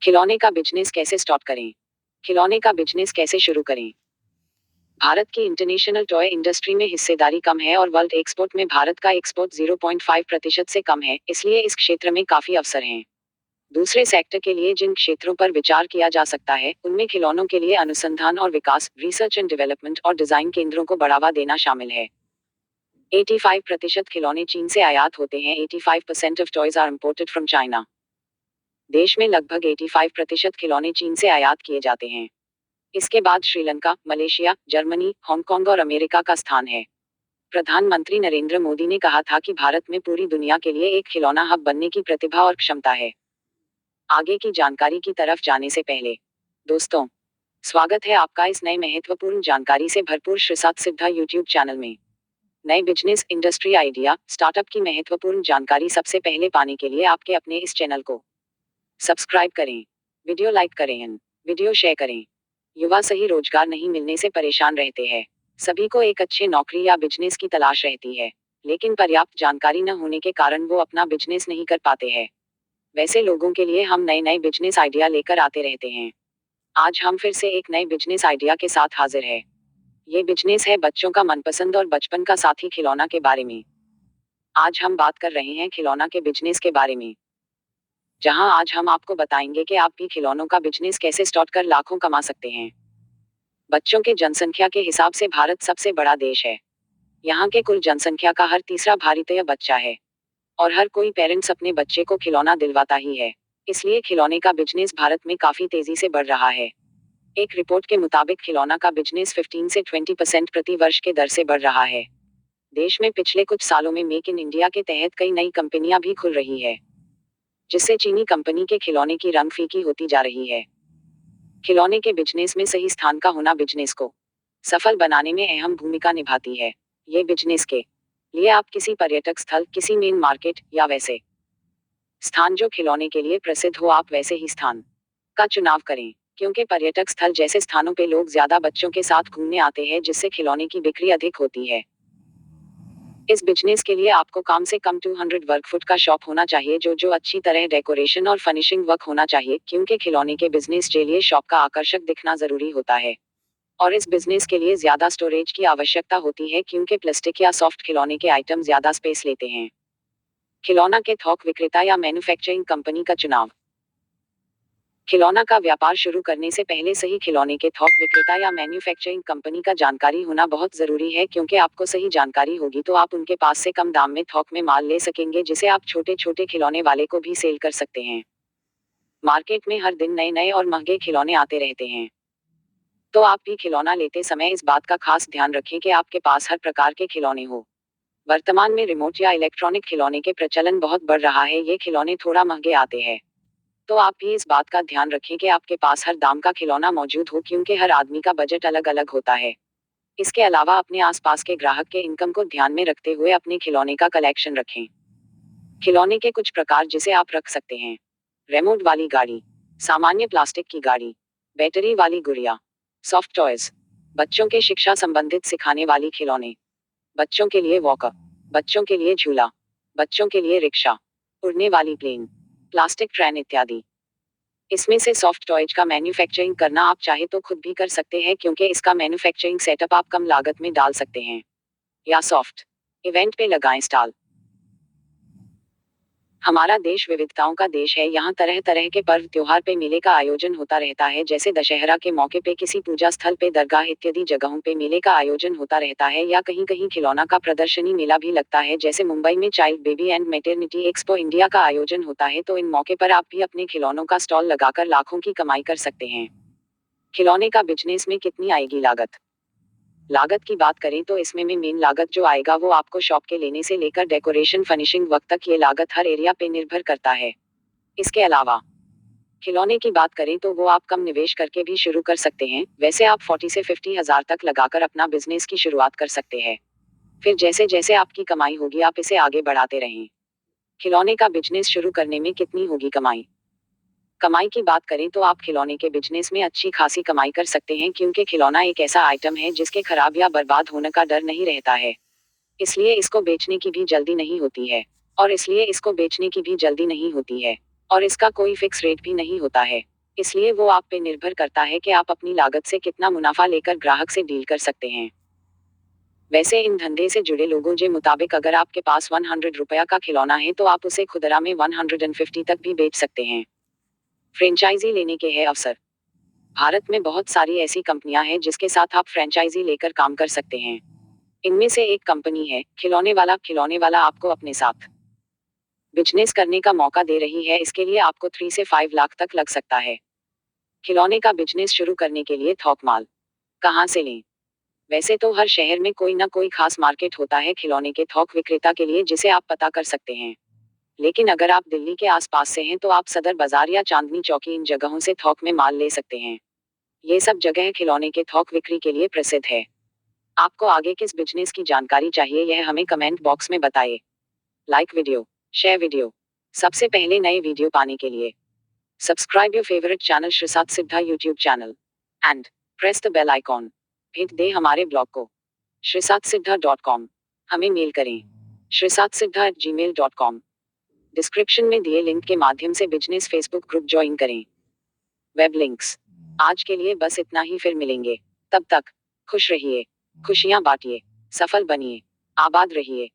खिलौने का बिजनेस कैसे स्टार्ट करें? खिलौने का बिजनेस कैसे शुरू करें? भारत की इंटरनेशनल टॉय इंडस्ट्री में हिस्सेदारी कम है और वर्ल्ड एक्सपोर्ट में भारत का एक्सपोर्ट 0.5% से कम है, इसलिए इस क्षेत्र में काफी अवसर हैं। दूसरे सेक्टर के लिए जिन क्षेत्रों पर विचार किया जा सकता है, उनमें खिलौनों के लिए अनुसंधान और विकास, रिसर्च एंड डेवलपमेंट और डिजाइन केंद्रों को बढ़ावा देना शामिल है। 85% खिलौने चीन से आयात होते हैं। 85% of toys are imported from China. देश में लगभग 85% खिलौने चीन से आयात किए जाते हैं। इसके बाद श्रीलंका, मलेशिया, जर्मनी, हांगकांग और अमेरिका का स्थान है। प्रधानमंत्री नरेंद्र मोदी ने कहा था कि भारत में पूरी दुनिया के लिए एक खिलौना हब बनने की प्रतिभा और क्षमता है। आगे की जानकारी की तरफ जाने से पहले, दोस्तों, स्वागत है आपका इस नए महत्वपूर्ण जानकारी से भरपूर श्रीसात सिद्धा यूट्यूब चैनल में। नए बिजनेस, इंडस्ट्री आइडिया, स्टार्टअप की महत्वपूर्ण जानकारी सबसे पहले पाने के लिए आपके अपने इस चैनल को सब्सक्राइब करें, वीडियो लाइक करें, वीडियो शेयर करें। युवा सही रोजगार नहीं मिलने से परेशान रहते हैं। सभी को एक अच्छे नौकरी या बिजनेस की तलाश रहती है, लेकिन पर्याप्त जानकारी न होने के कारण वो अपना बिजनेस नहीं कर पाते हैं। वैसे लोगों के लिए हम नए नए बिजनेस आइडिया लेकर आते रहते हैं। आज हम फिर से एक नए बिजनेस आइडिया के साथ हाजिर है। ये बिजनेस है बच्चों का मनपसंद और बचपन का साथी खिलौना के बारे में। आज हम बात कर रहे हैं खिलौना के बिजनेस के बारे में, जहां आज हम आपको बताएंगे कि आप भी खिलौनों का बिजनेस कैसे स्टार्ट कर लाखों कमा सकते हैं। बच्चों के जनसंख्या के हिसाब से भारत सबसे बड़ा देश है। यहाँ के कुल जनसंख्या का हर तीसरा भारतीय बच्चा है और हर कोई पेरेंट्स अपने बच्चे को खिलौना दिलवाता ही है। इसलिए खिलौने का बिजनेस भारत में काफी तेजी से बढ़ रहा है। एक रिपोर्ट के मुताबिक खिलौना का बिजनेस 15 से 20% प्रति वर्ष के दर से बढ़ रहा है। देश में पिछले कुछ सालों में मेक इन इंडिया के तहत कई नई कंपनियां भी खुल रही है, जिससे चीनी कंपनी के खिलौने की रंग फीकी होती जा रही है। खिलौने के बिजनेस में सही स्थान का होना बिजनेस को सफल बनाने में अहम भूमिका निभाती है। ये बिजनेस के लिए आप किसी पर्यटक स्थल, किसी मेन मार्केट या वैसे स्थान जो खिलौने के लिए प्रसिद्ध हो, आप वैसे ही स्थान का चुनाव करें, क्योंकि पर्यटक स्थल जैसे स्थानों पे लोग ज्यादा बच्चों के साथ घूमने आते हैं, जिससे खिलौने की बिक्री अधिक होती है। इस बिजनेस के लिए आपको कम से कम 200 वर्ग फुट का शॉप होना चाहिए, जो अच्छी तरह डेकोरेशन और फर्निशिंग वर्क होना चाहिए, क्योंकि खिलौने के बिजनेस के लिए शॉप का आकर्षक दिखना जरूरी होता है। और इस बिजनेस के लिए ज्यादा स्टोरेज की आवश्यकता होती है, क्योंकि प्लास्टिक या सॉफ्ट खिलौने के आइटम ज्यादा स्पेस लेते हैं। खिलौना के थोक विक्रेता या मैन्युफैक्चरिंग कंपनी का चुनाव। खिलौना का व्यापार शुरू करने से पहले सही खिलौने के थोक विक्रेता या मैन्युफैक्चरिंग कंपनी का जानकारी होना बहुत जरूरी है, क्योंकि आपको सही जानकारी होगी तो आप उनके पास से कम दाम में थोक में माल ले सकेंगे, जिसे आप छोटे छोटे खिलौने वाले को भी सेल कर सकते हैं। मार्केट में हर दिन नए नए और महंगे खिलौने आते रहते हैं, तो आप भी खिलौना लेते समय इस बात का खास ध्यान रखें कि आपके पास हर प्रकार के खिलौने हो। वर्तमान में रिमोट या इलेक्ट्रॉनिक खिलौने के प्रचलन बहुत बढ़ रहा है। ये खिलौने थोड़ा महंगे आते हैं, तो आप भी इस बात का ध्यान रखें कि आपके पास हर दाम का खिलौना मौजूद हो, क्योंकि हर आदमी का बजट अलग अलग होता है। इसके अलावा अपने आसपास के ग्राहक के इनकम को ध्यान में रखते हुए अपने खिलौने का कलेक्शन रखें। खिलौने के कुछ प्रकार जिसे आप रख सकते हैं: रिमोट वाली गाड़ी, सामान्य प्लास्टिक की गाड़ी, बैटरी वाली गुड़िया, सॉफ्ट टॉयज, बच्चों के शिक्षा संबंधित सिखाने वाली खिलौने, बच्चों के लिए वॉकर, बच्चों के लिए झूला, बच्चों के लिए रिक्शा, उड़ने वाली प्लेन, प्लास्टिक ट्रेन इत्यादि। इसमें से सॉफ्ट टॉयज का मैन्युफैक्चरिंग करना आप चाहे तो खुद भी कर सकते हैं, क्योंकि इसका मैन्युफैक्चरिंग सेटअप आप कम लागत में डाल सकते हैं। या सॉफ्ट इवेंट पे लगाएं स्टॉल। हमारा देश विविधताओं का देश है। यहाँ तरह तरह के पर्व त्योहार पे मेले का आयोजन होता रहता है, जैसे दशहरा के मौके पे किसी पूजा स्थल पे, दरगाह इत्यादि जगहों पे मेले का आयोजन होता रहता है, या कहीं कहीं खिलौना का प्रदर्शनी मेला भी लगता है, जैसे मुंबई में child baby and maternity expo India का आयोजन होता है। तो इन मौके पर आप भी अपने खिलौनों का स्टॉल लगाकर लाखों की कमाई कर सकते हैं। खिलौने का बिजनेस में कितनी आएगी लागत? लागत की बात करें तो इसमें मेन लागत जो आएगा वो आपको शॉप के लेने से लेकर डेकोरेशन फर्निशिंग वक्त तक, ये लागत हर एरिया पे निर्भर करता है। इसके अलावा खिलौने की बात करें तो वो आप कम निवेश करके भी शुरू कर सकते हैं। वैसे आप 40 से 50 हजार तक लगाकर अपना बिजनेस की शुरुआत कर सकते हैं। फिर जैसे जैसे आपकी कमाई होगी आप इसे आगे बढ़ाते रहें। खिलौने का बिजनेस शुरू करने में कितनी होगी कमाई? कमाई की बात करें तो आप खिलौने के बिजनेस में अच्छी खासी कमाई कर सकते हैं, क्योंकि खिलौना एक ऐसा आइटम है जिसके खराब या बर्बाद होने का डर नहीं रहता है। इसलिए इसको बेचने की भी जल्दी नहीं होती है और इसका कोई फिक्स रेट भी नहीं होता है। इसलिए वो आप पे निर्भर करता है कि आप अपनी लागत से कितना मुनाफा लेकर ग्राहक से डील कर सकते हैं। वैसे इन धंधे से जुड़े लोगों के मुताबिक अगर आपके पास 100 रुपया का खिलौना है तो आप उसे खुदरा में 150 तक भी बेच सकते हैं। फ्रेंचाइजी लेने के है अवसर। भारत में बहुत सारी ऐसी कंपनियां हैं जिसके साथ आप फ्रेंचाइजी लेकर काम कर सकते हैं। इनमें से एक कंपनी है खिलौने वाला। खिलौने वाला आपको अपने साथ बिजनेस करने का मौका दे रही है। इसके लिए आपको 3 से 5 लाख तक लग सकता है। खिलौने का बिजनेस शुरू करने के लिए थोक माल कहाँ से लें? वैसे तो हर शहर में कोई ना कोई खास मार्केट होता है खिलौने के थोक विक्रेता के लिए जिसे आप पता कर सकते हैं। लेकिन अगर आप दिल्ली के आसपास से हैं तो आप सदर बाजार या चांदनी चौकी इन जगहों से थोक में माल ले सकते हैं। ये सब जगह खिलौने के थोक बिक्री के लिए प्रसिद्ध है। आपको आगे किस बिजनेस की जानकारी चाहिए यह हमें कमेंट बॉक्स में बताइए। Like video, share video. सबसे पहले नए वीडियो पाने के लिए सब्सक्राइब योर फेवरेट चैनल श्रीसात सिद्धा YouTube channel and press the bell icon. भेज दे हमारे ब्लॉग को shrisatsiddha.com। हमें मेल करें shrisatsiddha@gmail.com। डिस्क्रिप्शन में दिए लिंक के माध्यम से बिजनेस फेसबुक ग्रुप ज्वाइन करें। Web links. आज के लिए बस इतना ही, फिर मिलेंगे। तब तक खुश रहिए, खुशियां बांटिए, सफल बनिए, आबाद रहिए।